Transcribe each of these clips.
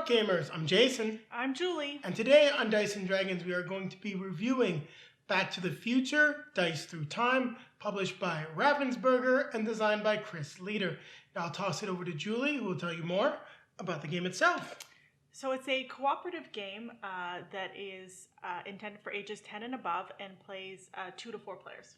up, gamers? I'm Jason. I'm Julie. And today on Dice and Dragons, we are going to be reviewing Back to the Future, Dice Through Time, published by Ravensburger and designed by Chris Leader. Now I'll toss it over to Julie, who will tell you more about the game itself. So it's a cooperative game that is intended for ages 10 and above and plays 2 to 4 players.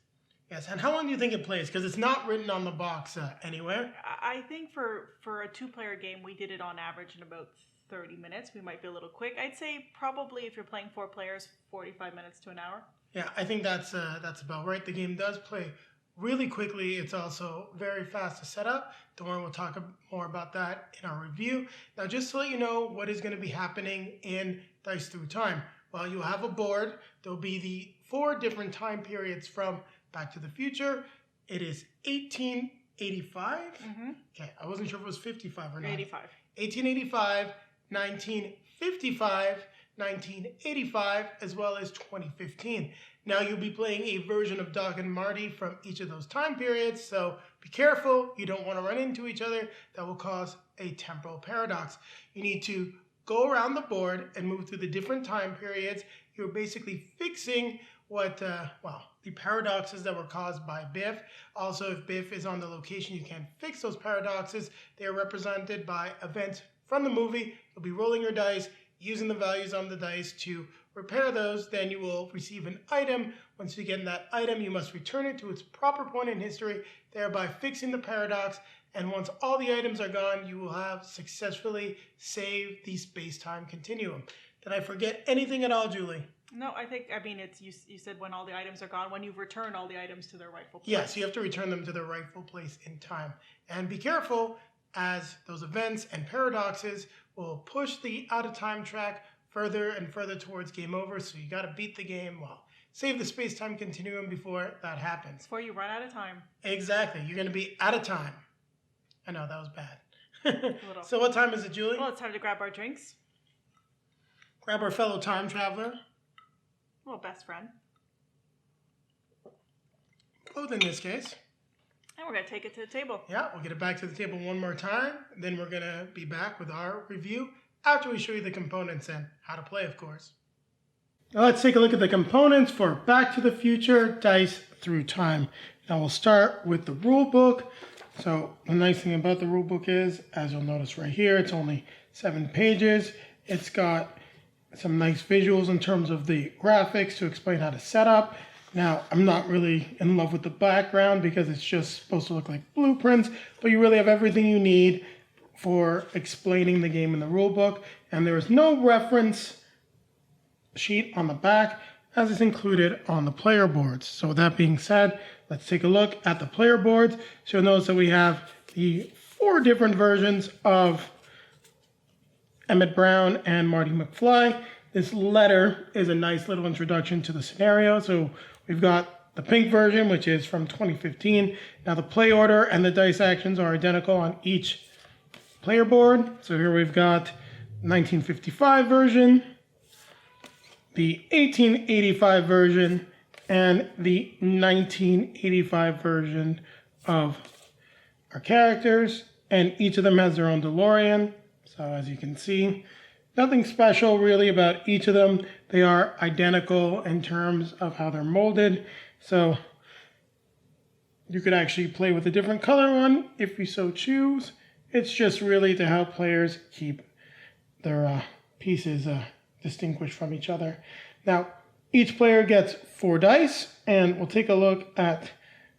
Yes, and how long do you think it plays? Because it's not written on the box anywhere. I think for a 2-player game, we did it on average in about 30 minutes. We might be a little quick. I'd say probably if you're playing 4 players, 45 minutes to an hour. Yeah, I think that's about right. The game does play really quickly. It's also very fast to set up. Don't worry, we'll talk more about that in our review. Now, just to let you know what is going to be happening in Dice Through Time. Well, you'll have a board. There'll be the 4 different time periods from Back to the Future. It is 1885. Okay, I wasn't sure if it was 55 or not. 85. 1885, 1955, 1985, as well as 2015. Now you'll be playing a version of Doc and Marty from each of those time periods, so be careful. You don't want to run into each other. That will cause a temporal paradox. You need to go around the board and move through the different time periods. You're basically fixing what, the paradoxes that were caused by Biff. Also, if Biff is on the location, you can fix those paradoxes. They are represented by events from the movie. You'll be rolling your dice, using the values on the dice to repair those. Then you will receive an item. Once you get that item, you must return it to its proper point in history, thereby fixing the paradox. And once all the items are gone, you will have successfully saved the space-time continuum. Did I forget anything at all, Julie? No, it's you said when all the items are gone, when you've returned all the items to their rightful place. Yes, you have to return them to their rightful place in time. And be careful, as those events and paradoxes will push the out-of-time track further and further towards game over, so you got to beat the game, save the space-time continuum before that happens. Before you run out of time. Exactly. You're going to be out of time. I know, that was bad. So what time is it, Julie? Well, it's time to grab our drinks. Grab our fellow time traveler. Well, best friend. Both in this case. And we're going to take it to the table. Yeah, we'll get it back to the table one more time. Then we're going to be back with our review after we show you the components and how to play, of course. Now let's take a look at the components for Back to the Future, Dice Through Time. Now we'll start with the rule book. So the nice thing about the rule book is, as you'll notice right here, it's only 7 pages. It's got some nice visuals in terms of the graphics to explain how to set up. Now, I'm not really in love with the background because it's just supposed to look like blueprints, but you really have everything you need for explaining the game in the rule book. And there is no reference sheet on the back as is included on the player boards. So with that being said, let's take a look at the player boards. So you'll notice that we have the 4 different versions of Emmett Brown and Marty McFly. This letter is a nice little introduction to the scenario. So we've got the pink version, which is from 2015. Now the play order and the dice actions are identical on each player board. So here we've got 1955 version, the 1885 version, and the 1985 version of our characters. And each of them has their own DeLorean. So as you can see, nothing special really about each of them. They are identical in terms of how they're molded. So you could actually play with a different color one if you so choose. It's just really to help players keep their pieces distinguished from each other. Now, each player gets 4 dice, and we'll take a look at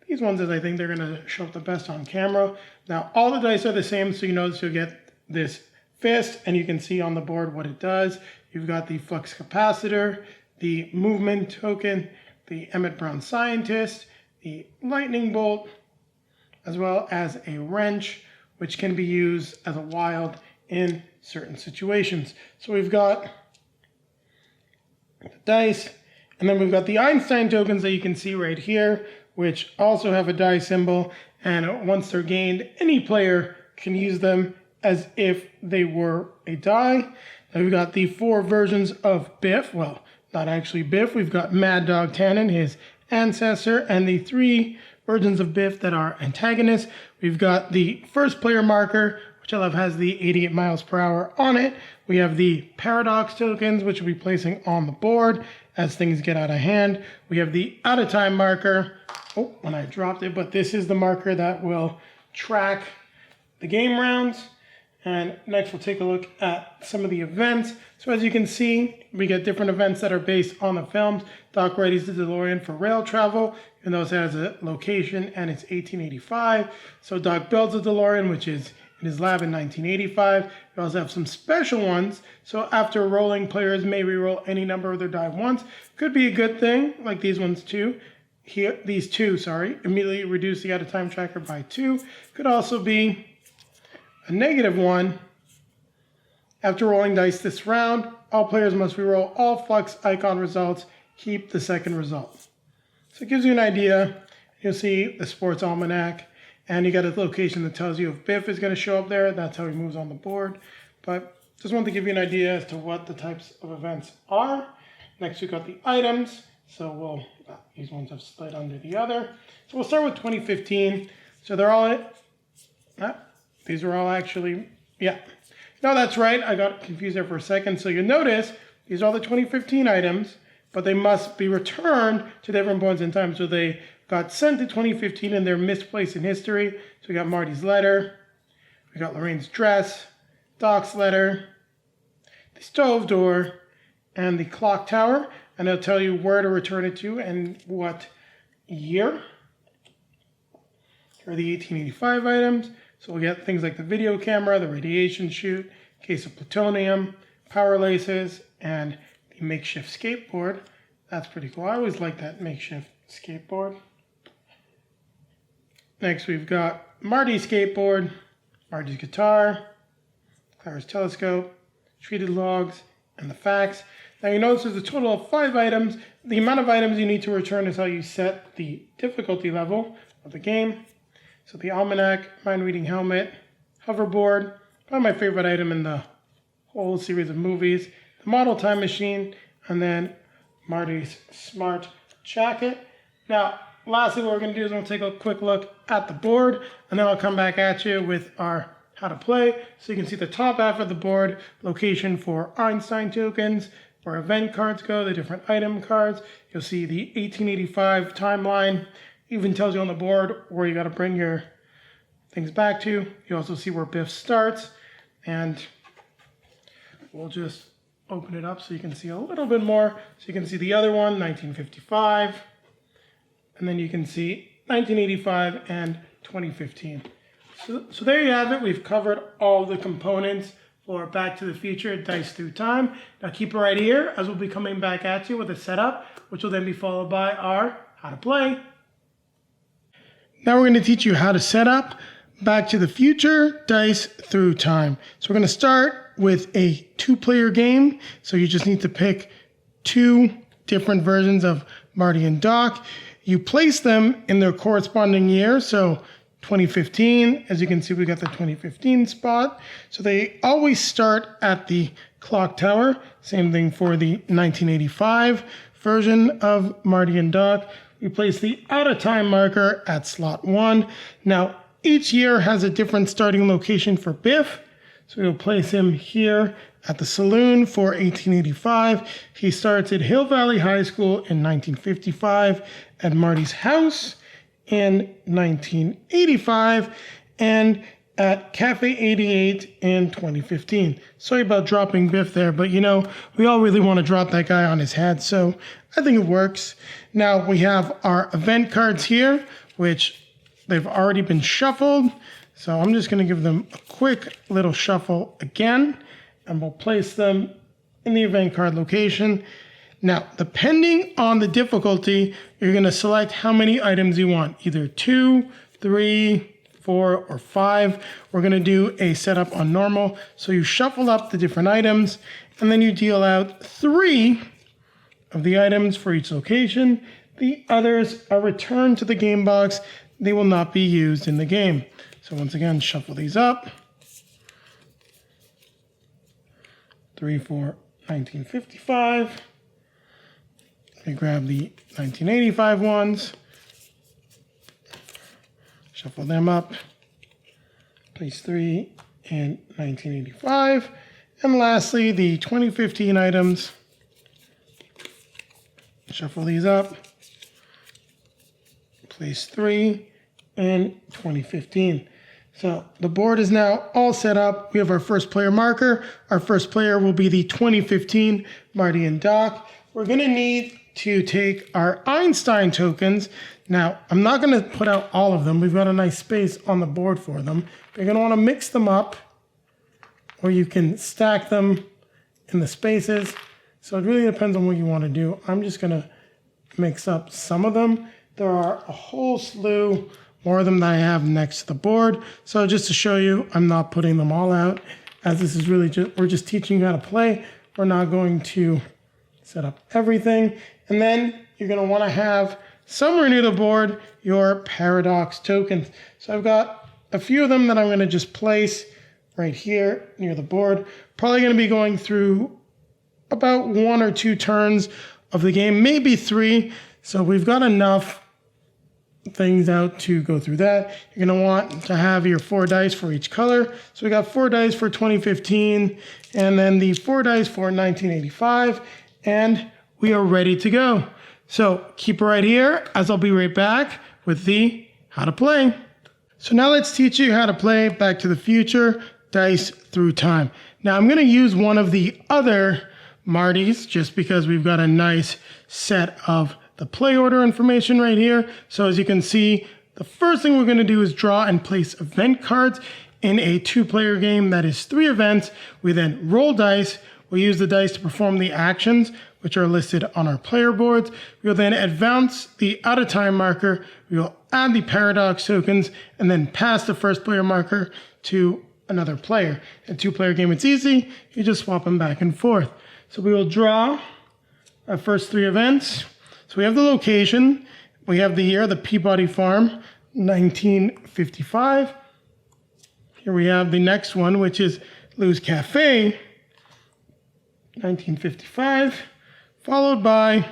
these ones as I think they're going to show up the best on camera. Now, all the dice are the same, so you notice you'll get this fist, and you can see on the board what it does. You've got the flux capacitor, the movement token, the Emmett Brown scientist, the lightning bolt, as well as a wrench, which can be used as a wild in certain situations. So we've got the dice, and then we've got the Einstein tokens that you can see right here, which also have a die symbol, and once they're gained, any player can use them as if they were a die. Then we've got the 4 versions of Biff. Well, not actually Biff. We've got Mad Dog Tannen, his ancestor, and the 3 versions of Biff that are antagonists. We've got the first player marker, which I love has the 88 miles per hour on it. We have the paradox tokens, which we'll be placing on the board as things get out of hand. We have the out of time marker. Oh, when I dropped it, but this is the marker that will track the game rounds. And next we'll take a look at some of the events. So as you can see, we get different events that are based on the films. Doc readies the DeLorean for rail travel, even though it has a location and it's 1885. So Doc builds a DeLorean, which is in his lab in 1985. We also have some special ones. So after rolling, players may re-roll any number of their die once. Could be a good thing, like these ones too. Here, these two, immediately reduce the out-of-time tracker by 2. Could also be a negative one. After rolling dice this round, all players must re-roll all flux icon results. Keep the second result. So it gives you an idea. You'll see the sports almanac. And you got a location that tells you if Biff is going to show up there. That's how he moves on the board. But just wanted to give you an idea as to what the types of events are. Next, we got the items. So these ones have slid under the other. So we'll start with 2015. So they're all, these are all actually, yeah. No, that's right. I got confused there for a second. So you'll notice these are all the 2015 items, but they must be returned to different points in time. So they got sent to 2015 and they're misplaced in history. So we got Marty's letter, we got Lorraine's dress, Doc's letter, the stove door, and the clock tower. And it'll tell you where to return it to and what year. Here are the 1885 items. So we'll get things like the video camera, the radiation chute, case of plutonium, power laces, and the makeshift skateboard. That's pretty cool. I always like that makeshift skateboard. Next, we've got Marty's skateboard, Marty's guitar, Clara's telescope, treated logs, and the facts. Now you notice there's a total of 5 items. The amount of items you need to return is how you set the difficulty level of the game. So the almanac, mind-reading helmet, hoverboard, probably my favorite item in the whole series of movies, the model time machine, and then Marty's smart jacket. Now, lastly, what we're going to do is we'll take a quick look at the board, and then I'll come back at you with our how to play. So you can see the top half of the board, location for Einstein tokens, where event cards go, the different item cards. You'll see the 1885 timeline. Even tells you on the board where you got to bring your things back to. You also see where Biff starts. And we'll just open it up so you can see a little bit more. So you can see the other one, 1955. And then you can see 1985 and 2015. So there you have it. We've covered all the components for Back to the Future, Dice Through Time. Now keep it right here as we'll be coming back at you with a setup, which will then be followed by our how to play. Now we're going to teach you how to set up Back to the Future, Dice Through Time. So we're going to start with a 2-player game. So you just need to pick 2 different versions of Marty and Doc. You place them in their corresponding year. So 2015, as you can see, we got the 2015 spot. So they always start at the clock tower. Same thing for the 1985 version of Marty and Doc. We place the out of time marker at slot 1. Now, each year has a different starting location for Biff. So we'll place him here at the saloon for 1885. He starts at Hill Valley High School in 1955, at Marty's house in 1985, and at Cafe 88 in 2015. Sorry about dropping Biff there, but you know, we all really want to drop that guy on his head, so I think it works. Now we have our event cards here, which they've already been shuffled. So I'm just going to give them a quick little shuffle again, and we'll place them in the event card location. Now, depending on the difficulty, you're going to select how many items you want, either 2, 3, 4, or 5. We're going to do a setup on normal. So you shuffle up the different items, and then you deal out 3 of the items for each location. The others are returned to the game box. They will not be used in the game. So once again, shuffle these up. 3 for 1955. We grab the 1985 ones. Shuffle them up. Place 3 in 1985. And lastly, the 2015 items. Shuffle these up. Place 3 in 2015. So the board is now all set up. We have our first player marker. Our first player will be the 2015 Marty and Doc. We're going to need to take our Einstein tokens. Now, I'm not going to put out all of them. We've got a nice space on the board for them. You're going to want to mix them up, or you can stack them in the spaces. So it really depends on what you want to do. I'm just going to mix up some of them. There are a whole slew more of them that I have next to the board. So just to show you, I'm not putting them all out, as this is really just, we're just teaching you how to play. We're not going to set up everything. And then you're going to want to have somewhere near the board your paradox tokens. So I've got a few of them that I'm going to just place right here near the board. Probably going to be going through about 1 or 2 turns of the game, maybe 3. So we've got enough things out to go through that. You're going to want to have your 4 dice for each color. So we got 4 dice for 2015 and then the 4 dice for 1985, and we are ready to go. So keep it right here, as I'll be right back with the how to play. So now let's teach you how to play Back to the Future Dice Through Time. Now I'm going to use one of the other Martys just because we've got a nice set of the play order information right here. So as you can see, the first thing we're going to do is draw and place event cards in a 2-player game that is 3 events. We then roll dice. We use the dice to perform the actions, which are listed on our player boards. We will then advance the out of time marker. We will add the paradox tokens and then pass the first player marker to another player. In a 2-player game, it's easy. You just swap them back and forth. So we will draw our first 3 events. So we have the location, we have the year, the Peabody Farm, 1955. Here we have the next one, which is Lou's Cafe, 1955, followed by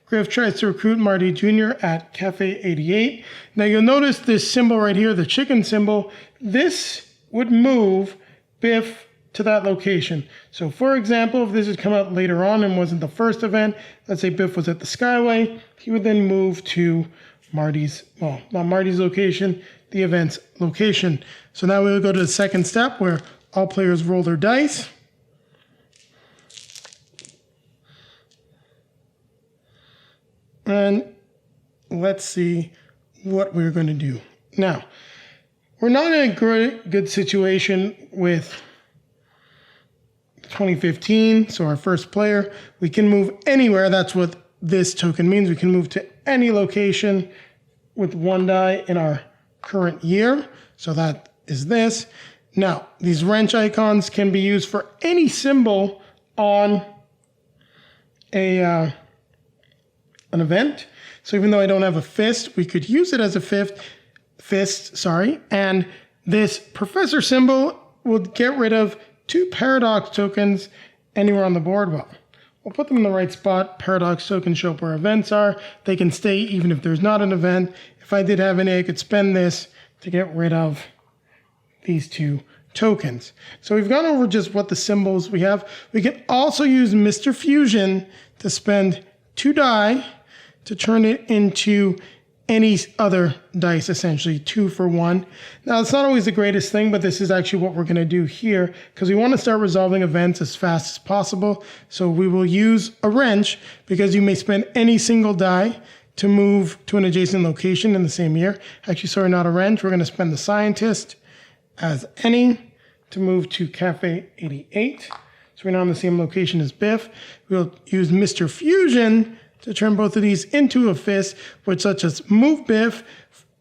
Griff tries to recruit Marty Jr. at Cafe 88. Now you'll notice this symbol right here, the chicken symbol. This would move Biff to that location. So for example, if this had come out later on and wasn't the first event, let's say Biff was at the Skyway, he would then move to Marty's, well, not Marty's location, the event's location. So now we will go to the second step where all players roll their dice. And let's see what we're going to do. Now, we're not in a good situation with 2015, so our first player, we can move anywhere. That's what this token means. We can move to any location with 1 die in our current year. So that is this. Now, these wrench icons can be used for any symbol on an event. So even though I don't have a fist, we could use it as a fist, and this professor symbol will get rid of 2 paradox tokens anywhere on the board. Well, we'll put them in the right spot. Paradox tokens show up where events are. They can stay even if there's not an event. If I did have any, I could spend this to get rid of these 2 tokens. So we've gone over just what the symbols we have. We can also use Mr. Fusion to spend 2 die to turn it into any other dice, essentially 2 for 1. Now, it's not always the greatest thing, but this is actually what we're going to do here because we want to start resolving events as fast as possible. So we will use a wrench because you may spend any single die to move to an adjacent location in the same year. Actually, sorry, not a wrench. We're going to spend the scientist as any to move to Cafe 88. So we're now in the same location as Biff. We'll use Mr. Fusion to turn both of these into a fist, which such as move Biff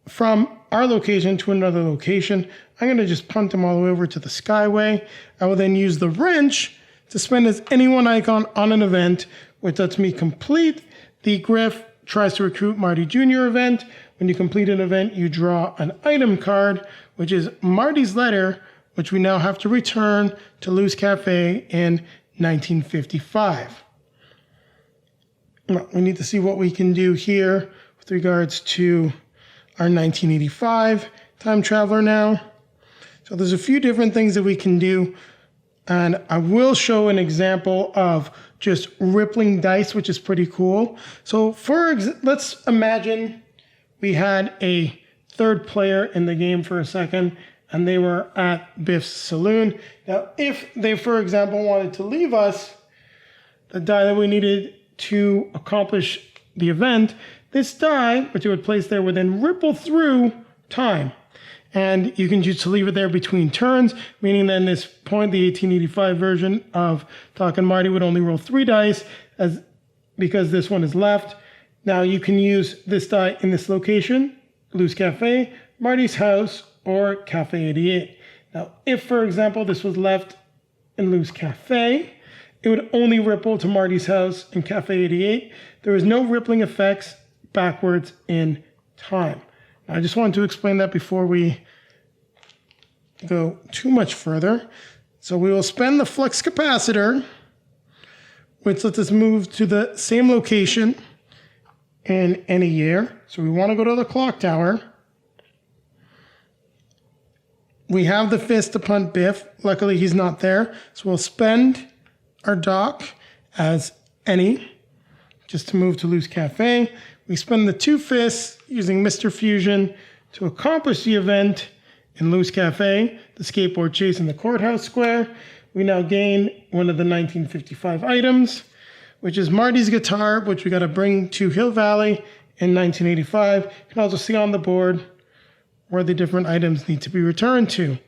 from our location to another location. I'm going to just punt him all the way over to the Skyway. I will then use the wrench to spend as any one icon on an event, which lets me complete the Griff tries to recruit Marty Jr. event. When you complete an event, you draw an item card, which is Marty's letter, which we now have to return to Lou's Cafe in 1955. We need to see what we can do here with regards to our 1985 time traveler now. So there's a few different things that we can do. And I will show an example of just rippling dice, which is pretty cool. So let's imagine we had a third player in the game for a second, and they were at Biff's saloon. Now, if they, for example, wanted to leave us the die that we needed to accomplish the event, this die, which you would place there, would then ripple through time. And you can choose to leave it there between turns, meaning that in this point, the 1885 version of Doc and Marty would only roll 3 dice because this one is left. Now you can use this die in this location, Lou's Cafe, Marty's house, or Cafe 88. Now, if, for example, this was left in Lou's Cafe, it would only ripple to Marty's house and Cafe 88. There is no rippling effects backwards in time. I just wanted to explain that before we go too much further. So we will spend the flux capacitor, which lets us move to the same location in any year. So we want to go to the clock tower. We have the fist to punt Biff. Luckily, he's not there. So we'll spend our Doc as any, just to move to Lou's Cafe. We spend the 2 fists using Mr. Fusion to accomplish the event in Lou's Cafe, the skateboard chase in the courthouse square. We now gain one of the 1955 items, which is Marty's guitar, which we got to bring to Hill Valley in 1985. You can also see on the board where the different items need to be returned to.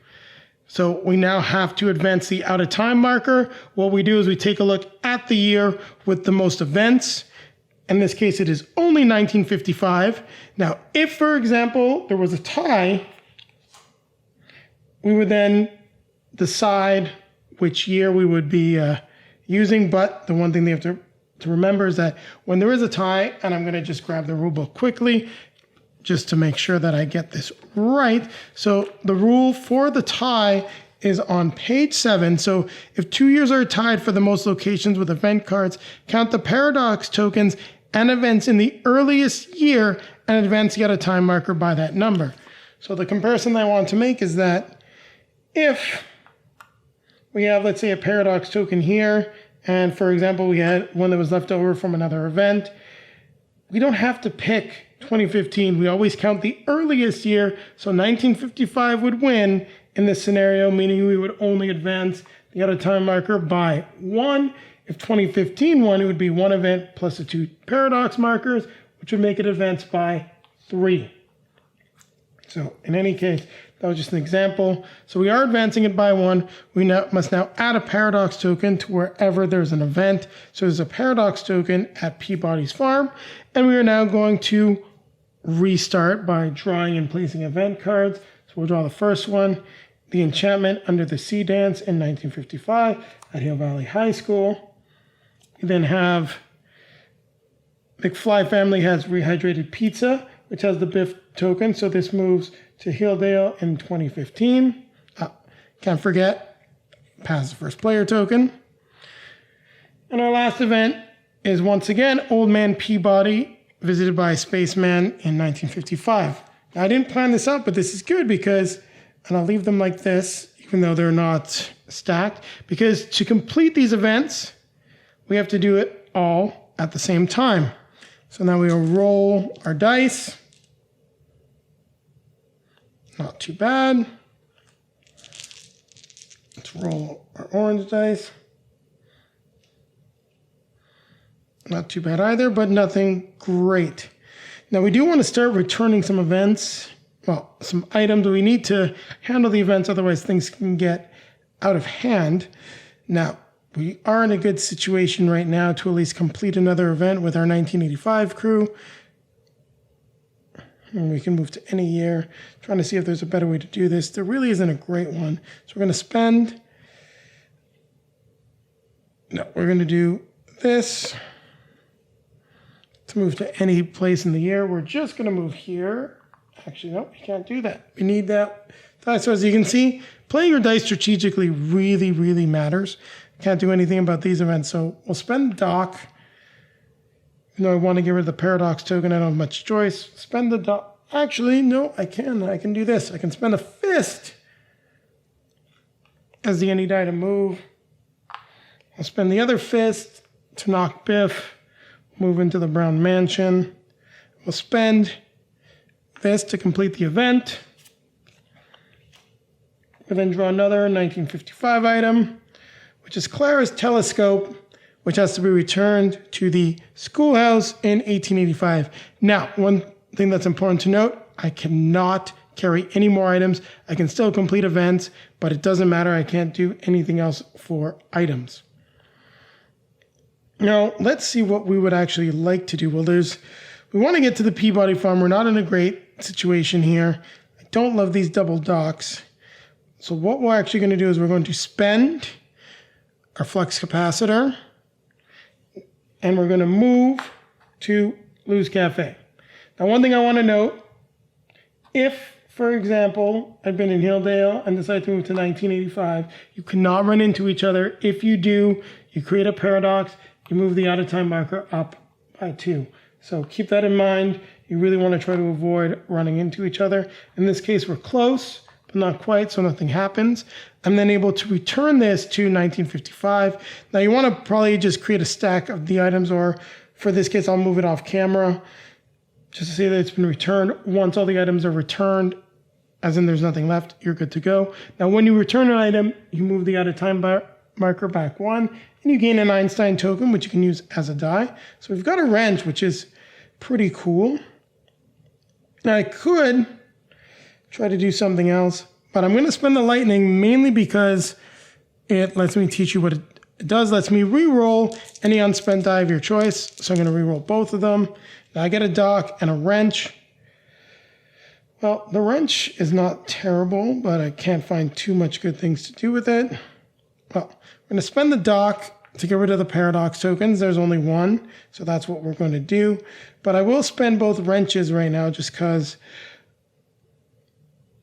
So we now have to advance the out of time marker. What we do is we take a look at the year with the most events. In this case, it is only 1955. Now, if, for example, there was a tie, we would then decide which year we would be using. But the one thing they have to remember is that when there is a tie, and I'm going to just grab the rule book quickly, just to make sure that I get this right. So the rule for the tie is on page 7. So if 2 years are tied for the most locations with event cards, count the paradox tokens and events in the earliest year and advance the out of time marker by that number. So the comparison I want to make is that if we have, let's say, a paradox token here, and for example, we had one that was left over from another event, we don't have to pick 2015. We always count the earliest year. So 1955 would win in this scenario, meaning we would only advance the out of time marker by 1. If 2015 won, it would be 1 event plus the 2 paradox markers, which would make it advance by 3. So in any case, that was just an example. So we are advancing it by 1. We must now add a paradox token to wherever there's an event. So there's a paradox token at Peabody's farm. And we are now going to restart by drawing and placing event cards. So we'll draw the first one, the enchantment under the sea dance in 1955 at Hill Valley High School. We then have McFly family has rehydrated pizza, which has the Biff token. So this moves to Hilldale in 2015. Can't forget, pass the first player token. And our last event is once again Old Man Peabody visited by a spaceman in 1955. Now, I didn't plan this out, but this is good because, and I'll leave them like this, even though they're not stacked, because to complete these events, we have to do it all at the same time. So now we will roll our dice. Not too bad. Let's roll our orange dice. Not too bad either, but nothing great. Now we do want to start returning some events, well, some items. We need to handle the events, otherwise things can get out of hand. Now, we are in a good situation right now to at least complete another event with our 1985 crew. And we can move to any year. Trying to see if there's a better way to do this. There really isn't a great one. So we're going to spend... No, we're going to do this. To move to any place in the year, we're just going to move here. Actually, no, we can't do that. We need that. So as you can see, playing your dice strategically really, really matters. Can't do anything about these events, so we'll spend Doc. Even though I want to get rid of the paradox token, I don't have much choice. Spend the Doc. Actually, no, I can do this. I can spend a fist as the any die to move. I'll spend the other fist to knock Biff, move into the brown mansion. We'll spend this to complete the event. We'll then draw another 1955 item, which is Clara's telescope, which has to be returned to the schoolhouse in 1885. Now, one thing that's important to note, I cannot carry any more items. I can still complete events, but it doesn't matter. I can't do anything else for items. Now, let's see what we would actually like to do. Well, we want to get to the Peabody farm. We're not in a great situation here. I don't love these double docks. So what we're actually going to do is we're going to spend our flux capacitor, and we're going to move to Lou's Cafe. Now, one thing I want to note, if, for example, I've been in Hilldale and decide to move to 1985, you cannot run into each other. If you do, you create a paradox. You move the out-of-time marker up by 2. So keep that in mind. You really want to try to avoid running into each other. In this case, we're close, but not quite, so nothing happens. I'm then able to return this to 1955. Now, you want to probably just create a stack of the items, or for this case, I'll move it off camera just to say that it's been returned. Once all the items are returned, as in there's nothing left, you're good to go. Now, when you return an item, you move the out-of-time marker back 1, and you gain an Einstein token, which you can use as a die. So we've got a wrench, which is pretty cool. Now, I could try to do something else, but I'm going to spend the lightning mainly because it lets me teach you what it does. Lets me re-roll any unspent die of your choice. So I'm going to re-roll both of them. Now I get a dock and a wrench. Well, the wrench is not terrible, but I can't find too much good things to do with it. Well, we're going to spend the dock to get rid of the paradox tokens. There's only one, so that's what we're going to do. But I will spend both wrenches right now just because...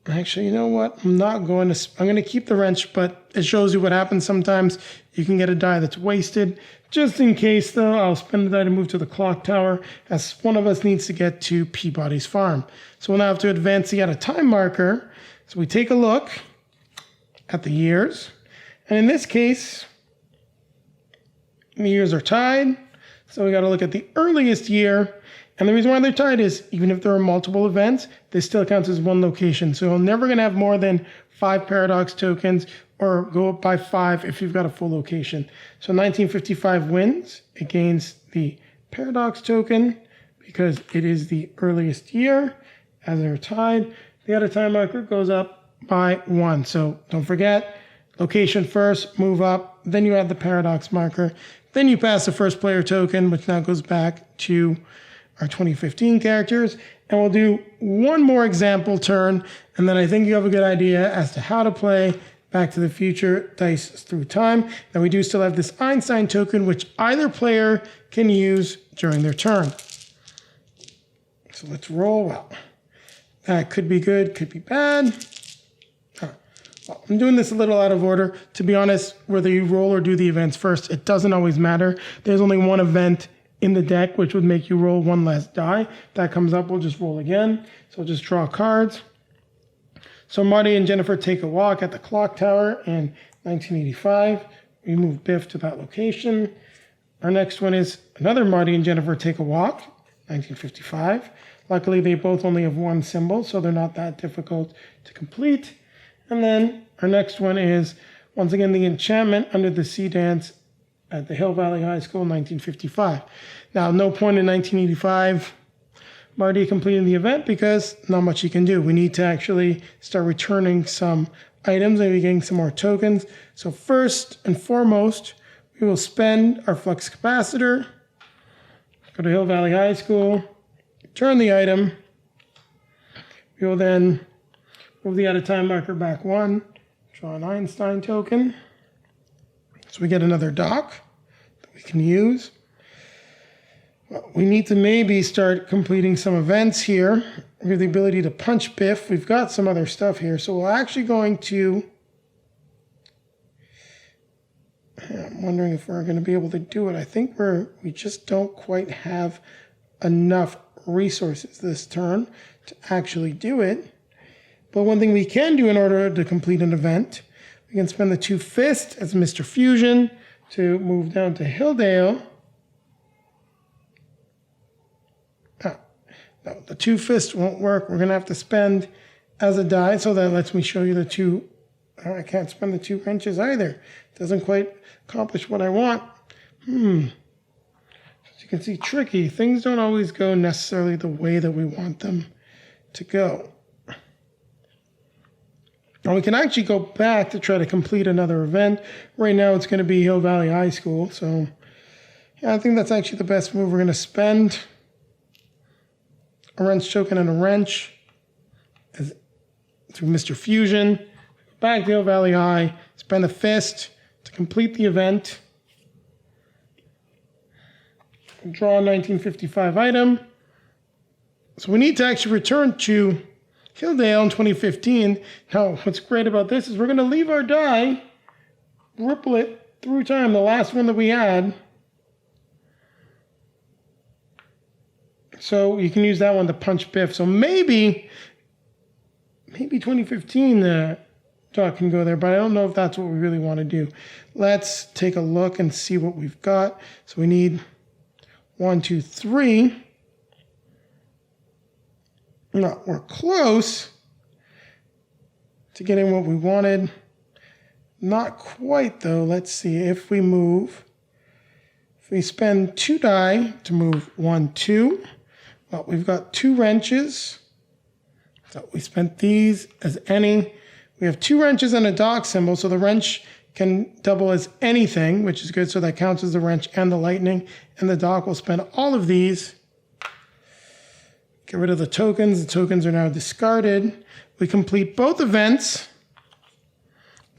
Actually, you know what? I'm going to keep the wrench, but it shows you what happens sometimes. You can get a die that's wasted. Just in case, though, I'll spend the die to move to the clock tower, as one of us needs to get to Peabody's farm. So we'll now have to advance the out-of-time marker. So we take a look at the years. And in this case, the years are tied. So we got to look at the earliest year. And the reason why they're tied is even if there are multiple events, they still count as one location. So you're never going to have more than 5 paradox tokens, or go up by 5 if you've got a full location. So 1955 wins. It gains the paradox token because it is the earliest year. As they're tied, the out-of-time marker goes up by 1. So don't forget, location first, move up, then you add the paradox marker, then you pass the first player token, which now goes back to our 2015 characters, and we'll do one more example turn, and then I think you have a good idea as to how to play Back to the Future Dice Through Time. Now we do still have this Einstein token, which either player can use during their turn. So let's roll. Well, that could be good, could be bad. Well, I'm doing this a little out of order. To be honest, whether you roll or do the events first, it doesn't always matter. There's only one event in the deck, which would make you roll one less die. If that comes up, we'll just roll again. So we'll just draw cards. So Marty and Jennifer take a walk at the clock tower in 1985. We move Biff to that location. Our next one is another Marty and Jennifer take a walk, 1955. Luckily, they both only have one symbol, so they're not that difficult to complete. And then our next one is, once again, the enchantment under the sea dance at the Hill Valley High School, 1955. Now, no point in 1985 Marty completing the event because not much he can do. We need to actually start returning some items, maybe getting some more tokens. So first and foremost, we will spend our flux capacitor, go to Hill Valley High School, return the item. We will then move the out-of-time marker back 1, draw an Einstein token. So we get another dock that we can use. Well, we need to maybe start completing some events here. We have the ability to punch Biff. We've got some other stuff here. So we're actually going to... I'm wondering if we're going to be able to do it. I think we just don't quite have enough resources this turn to actually do it. But one thing we can do in order to complete an event, We can spend the 2 fists as Mr. Fusion to move down to Hilldale. No, the 2 fists won't work. We're going to have to spend as a die, so that lets me show you the 2. Oh, I can't spend the 2 wrenches either. Doesn't quite accomplish what I want. As you can see, tricky. Things don't always go necessarily the way that we want them to go. Now we can actually go back to try to complete another event. Right now it's going to be Hill Valley High School. So yeah, I think that's actually the best move. We're going to spend a wrench token and a wrench through Mr. Fusion. Back to Hill Valley High. Spend a fist to complete the event. Draw a 1955 item. So we need to actually return to Hilldale in 2015. Now, what's great about this is we're going to leave our die, ripple it through time, the last one that we had. So you can use that one to punch Biff. So maybe 2015 Doc can go there, but I don't know if that's what we really want to do. Let's take a look and see what we've got. So we need 1, 2, 3. No, we're close to getting what we wanted. Not quite, though. Let's see if we move. If we spend 2 die to move 1, 2. Well, we've got 2 wrenches. So we spent these as any. We have 2 wrenches and a Doc symbol, so the wrench can double as anything, which is good. So that counts as the wrench and the lightning. And the Doc will spend all of these. Get rid of the tokens. The tokens are now discarded. We complete both events,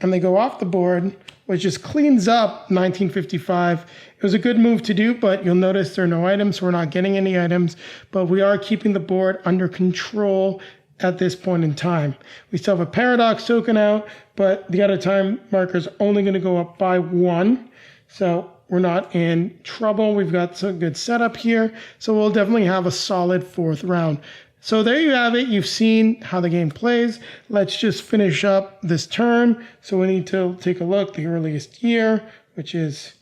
and they go off the board, which just cleans up 1955. It was a good move to do, but you'll notice there are no items, so we're not getting any items, but we are keeping the board under control at this point in time. We still have a paradox token out, but the OUTATIME marker is only going to go up by 1. So we're not in trouble. We've got some good setup here. So we'll definitely have a solid 4th round. So there you have it. You've seen how the game plays. Let's just finish up this turn. So we need to take a look. The earliest year, which is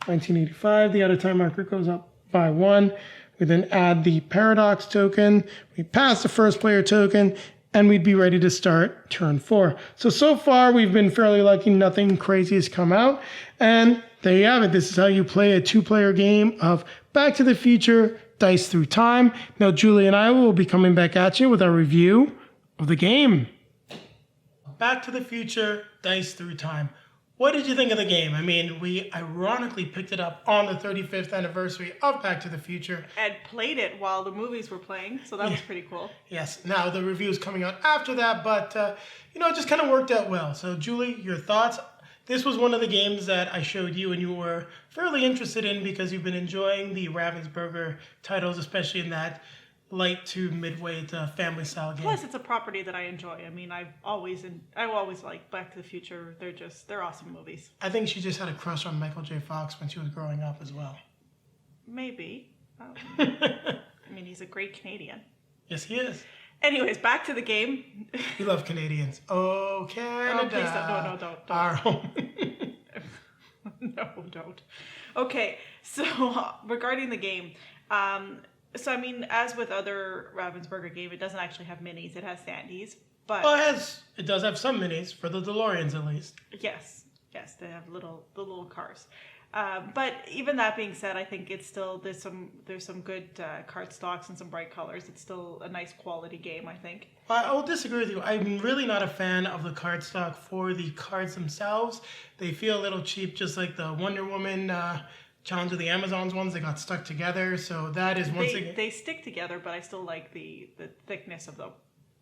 1985. The OUTATIME marker goes up by 1. We then add the paradox token. We pass the first player token, and we'd be ready to start turn 4. So far, we've been fairly lucky. Nothing crazy has come out. And there you have it. This is how you play a 2-player game of Back to the Future, Dice Through Time. Now, Julie and I will be coming back at you with our review of the game. Back to the Future, Dice Through Time. What did you think of the game? I mean, we ironically picked it up on the 35th anniversary of Back to the Future. And played it while the movies were playing, so that was pretty cool. Yes. Now, the review is coming out after that, but, it just kind of worked out well. So, Julie, your thoughts? This was one of the games that I showed you and you were fairly interested in because you've been enjoying the Ravensburger titles, especially in that light to midweight family style game. Plus, it's a property that I enjoy. I mean, I've always liked Back to the Future. They're awesome movies. I think she just had a crush on Michael J. Fox when she was growing up as well. Maybe. I mean, he's a great Canadian. Yes, he is. Anyways, back to the game. We love Canadians. Oh, Canada. Oh, please don't. No, don't. Our home. No, don't. Okay, so regarding the game, so I mean, as with other Ravensburger game, it doesn't actually have minis. It has standees, but it does have some minis for the DeLoreans at least. Yes, they have the little cars. But even that being said, I think it's still there's some good card stocks and some bright colors. It's still a nice quality game, I think. I will disagree with you. I'm really not a fan of the card stock for the cards themselves. They feel a little cheap, just like the Wonder Woman Challenge of the Amazons ones. They got stuck together, so that is once again. They stick together, but I still like the thickness of them.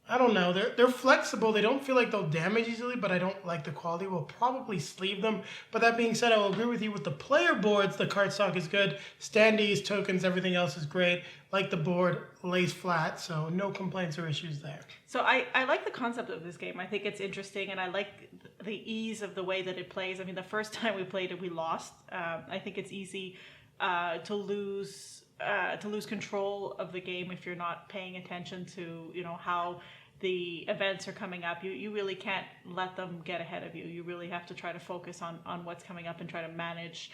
I don't know. They're flexible. They don't feel like they'll damage easily, but I don't like the quality. We'll probably sleeve them. But that being said, I will agree with you with the player boards. The cardstock is good. Standees, tokens, everything else is great. Like the board, lays flat, so no complaints or issues there. So I like the concept of this game. I think it's interesting, and I like the ease of the way that it plays. I mean, the first time we played it, we lost. I think it's easy to lose control of the game if you're not paying attention to how the events are coming up, you really can't let them get ahead of you. You really have to try to focus on what's coming up and try to manage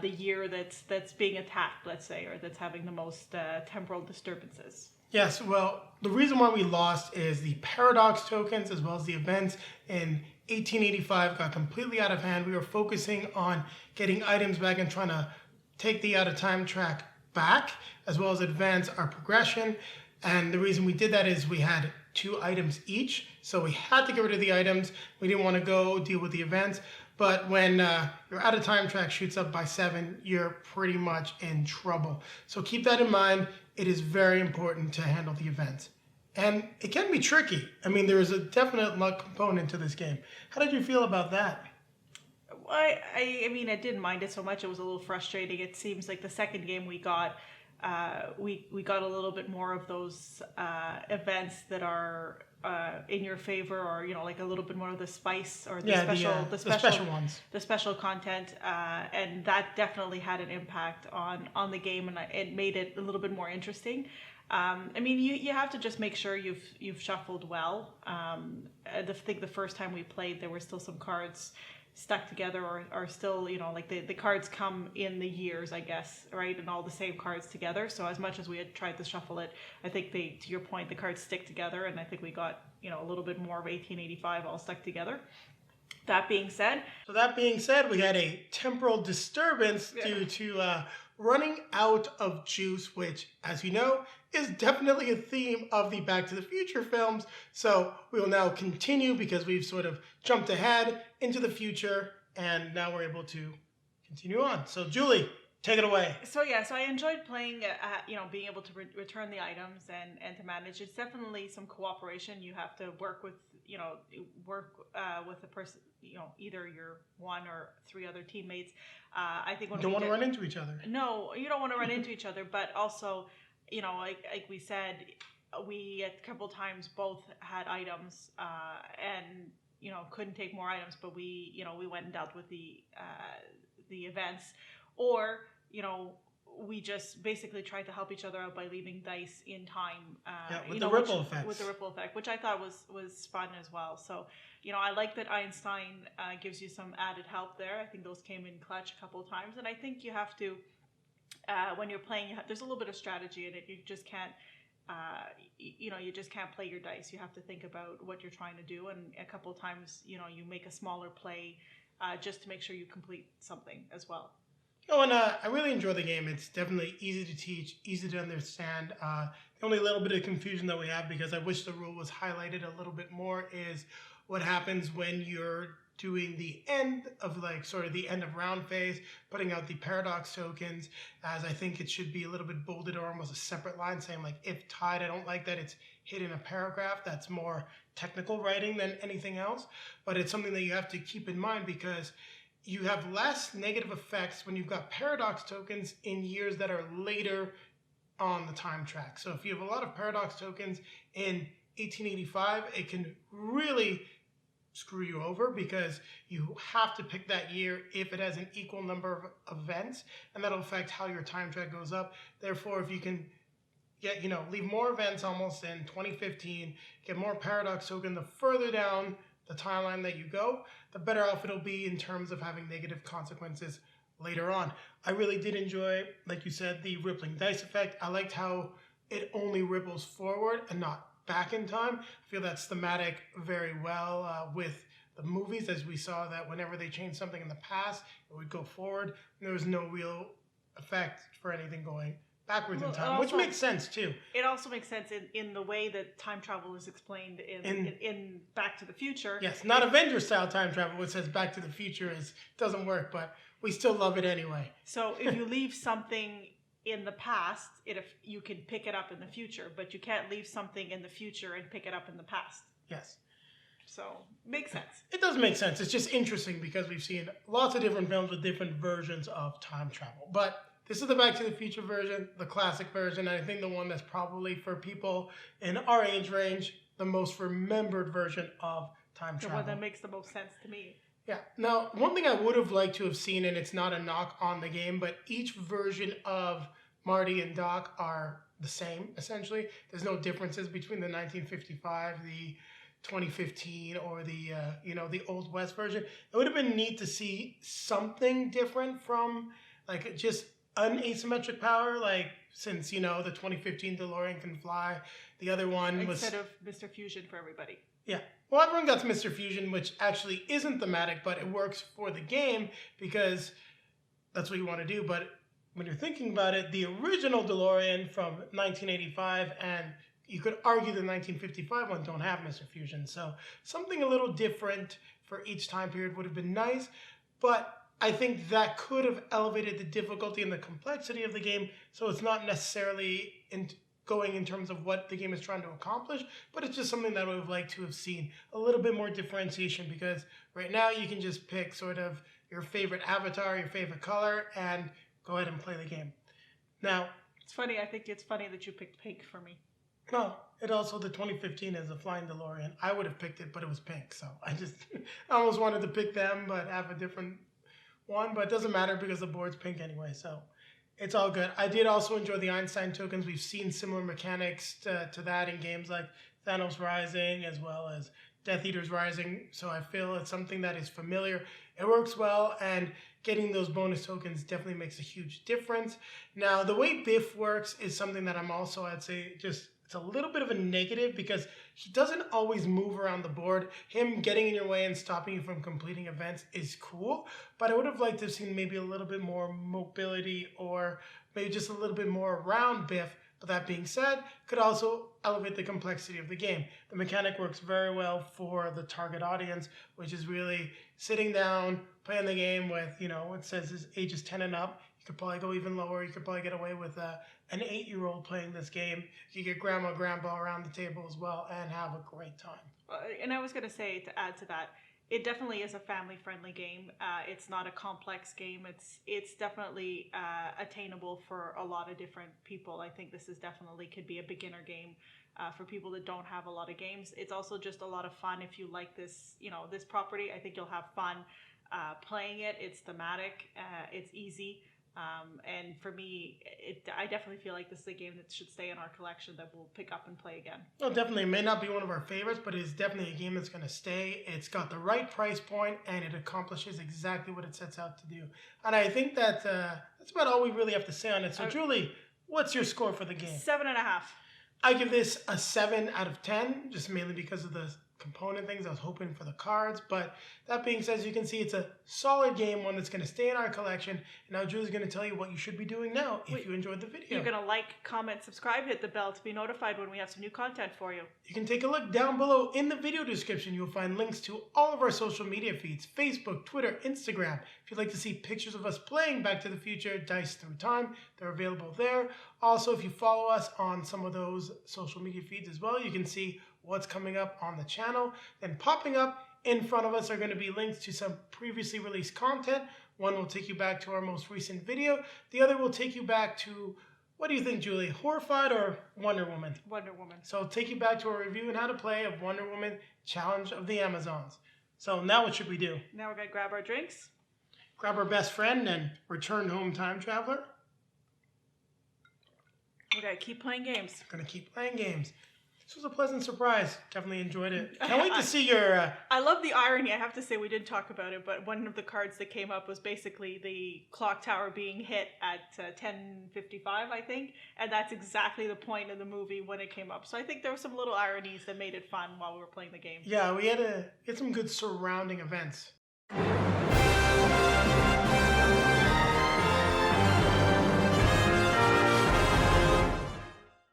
the year that's being attacked, let's say, or that's having the most temporal disturbances. Yes, well, the reason why we lost is the paradox tokens as well as the events in 1885 got completely out of hand. We were focusing on getting items back and trying to take the out of time track back, as well as advance our progression. And the reason we did that is we had 2 items each, so we had to get rid of the items. We didn't want to go deal with the events. But when your out of time track shoots up by 7, you're pretty much in trouble. So keep that in mind. It is very important to handle the events. And it can be tricky. I mean, there is a definite luck component to this game. How did you feel about that? I mean, I didn't mind it so much. It was a little frustrating. It seems like the second game we got, we got a little bit more of those events that are in your favor, or like a little bit more of the spice or the special ones, the special content, and that definitely had an impact on the game, and it made it a little bit more interesting. I mean, you have to just make sure you've shuffled well. I think the first time we played, there were still some cards stuck together, or still, like the cards come in the years, I guess, right? And all the same cards together. So as much as we had tried to shuffle it, I think to your point, the cards stick together, and I think we got, a little bit more of 1885 all stuck together. That being said, we had a temporal disturbance due to running out of juice, which, as you know, is definitely a theme of the Back to the Future films. So we will now continue because we've sort of jumped ahead into the future, and now we're able to continue on. So Julie, take it away. So I enjoyed playing, being able to return the items and to manage. It's definitely some cooperation. You have to work with, with the person, either your 1 or 3 other teammates. I think when you don't want to run into each other. No, you don't want to run into each other, but also, like we said, we a couple times both had items and couldn't take more items, but we went and dealt with the events, or we just basically tried to help each other out by leaving dice in time. With the ripple effect. With the ripple effect, which I thought was fun as well. So, I like that Einstein gives you some added help there. I think those came in clutch a couple of times, and I think you have to, when you're playing, there's a little bit of strategy in it. You just can't, you just can't play your dice. You have to think about what you're trying to do, and a couple of times, you make a smaller play just to make sure you complete something as well. And I really enjoy the game. It's definitely easy to teach, easy to understand. The only little bit of confusion that we have, because I wish the rule was highlighted a little bit more, is what happens when you're doing the end of the end of round phase, putting out the paradox tokens, as I think it should be a little bit bolded or almost a separate line saying if tied. I don't like that it's hid in a paragraph. That's more technical writing than anything else, but it's something that you have to keep in mind, because you have less negative effects when you've got paradox tokens in years that are later on the time track. So if you have a lot of paradox tokens in 1885, it can really screw you over, because you have to pick that year if it has an equal number of events, and that'll affect how your time track goes up. Therefore, if you can get, leave more events almost in 2015, get more paradox token, the further down the timeline that you go, the better off it'll be in terms of having negative consequences later on. I really did enjoy, like you said, the rippling dice effect. I liked how it only ripples forward and not back in time. I feel that's thematic very well with the movies, as we saw that whenever they changed something in the past, it would go forward, and there was no real effect for anything going backwards in time, which makes sense too. It also makes sense in the way that time travel is explained in Back to the Future. Yes, not Avengers style time travel, which says Back to the Future doesn't work, but we still love it anyway. So if you leave something in the past, you can pick it up in the future, but you can't leave something in the future and pick it up in the past. Yes. So, makes sense. It does make sense. It's just interesting because we've seen lots of different films with different versions of time travel. But this is the Back to the Future version, the classic version, and I think the one that's probably, for people in our age range, the most remembered version of time travel. The one that makes the most sense to me. Yeah. Now, one thing I would have liked to have seen, and it's not a knock on the game, but each version of Marty and Doc are the same, essentially. There's no differences between the 1955, the 2015, or the Old West version. It would have been neat to see something different from like just an asymmetric power, like since the 2015 DeLorean can fly. The other one was instead of Mr. Fusion for everybody. Yeah. Well, everyone got to Mr. Fusion, which actually isn't thematic, but it works for the game because that's what you want to do. But when you're thinking about it, the original DeLorean from 1985 and you could argue the 1955 one don't have Mr. Fusion. So something a little different for each time period would have been nice. But I think that could have elevated the difficulty and the complexity of the game. So it's not necessarily going in terms of what the game is trying to accomplish, but it's just something that I would have liked to have seen a little bit more differentiation, because right now you can just pick sort of your favorite avatar, your favorite color, and go ahead and play the game. Now, it's funny. I think it's funny that you picked pink for me. Well, it also, the 2015 is a flying DeLorean. I would have picked it, but it was pink. So I almost wanted to pick them, but have a different one. But it doesn't matter because the board's pink anyway. So it's all good. I did also enjoy the Einstein tokens. We've seen similar mechanics to that in games like Thanos Rising as well as Death Eaters Rising. So I feel it's something that is familiar. It works well, and getting those bonus tokens definitely makes a huge difference. Now, the way Biff works is something that I'd say, it's a little bit of a negative because he doesn't always move around the board. Him getting in your way and stopping you from completing events is cool, but I would have liked to have seen maybe a little bit more mobility or maybe just a little bit more around Biff. But that being said, could also elevate the complexity of the game. The mechanic works very well for the target audience, which is really sitting down, playing the game with, it says his age is 10 and up. You could probably go even lower. You could probably get away with an 8-year-old playing this game. You get grandma, grandpa around the table as well and have a great time. And I was going to say, to add to that, it definitely is a family-friendly game. It's not a complex game. It's definitely attainable for a lot of different people. I think this definitely could be a beginner game for people that don't have a lot of games. It's also just a lot of fun if you like this, this property. I think you'll have fun playing it. It's thematic. It's easy. And for me, I definitely feel like this is a game that should stay in our collection that we'll pick up and play again. Well, definitely. It may not be one of our favorites, but it's definitely a game that's going to stay. It's got the right price point, and it accomplishes exactly what it sets out to do. And I think that that's about all we really have to say on it. So, Julie, what's your score for the game? 7.5. I give this a 7 out of 10, just mainly because of the component things. I was hoping for the cards, but that being said, as you can see, it's a solid game, one that's going to stay in our collection. And now Julie's going to tell you what you should be doing now if you enjoyed the video. You're going to like, comment, subscribe, hit the bell to be notified when we have some new content for you. You can take a look down below in the video description. You'll find links to all of our social media feeds: Facebook, Twitter, Instagram. If you'd like to see pictures of us playing Back to the Future Dice Through Time, they're available there. Also, if you follow us on some of those social media feeds as well, you can see what's coming up on the channel. Then popping up in front of us are going to be links to some previously released content. One will take you back to our most recent video. The other will take you back to, what do you think, Julie? Horrified or Wonder Woman? Wonder Woman. So it'll take you back to a review and how to play of Wonder Woman Challenge of the Amazons. So now what should we do? Now we're going to grab our drinks, grab our best friend, and return home time traveler. We're going to keep playing games. Going to keep playing games. This was a pleasant surprise. Definitely enjoyed it. Can't wait to see your... I love the irony. I have to say, we didn't talk about it, but one of the cards that came up was basically the clock tower being hit at 10:55, I think. And that's exactly the point in the movie when it came up. So I think there were some little ironies that made it fun while we were playing the game. Yeah, we had some good surrounding events.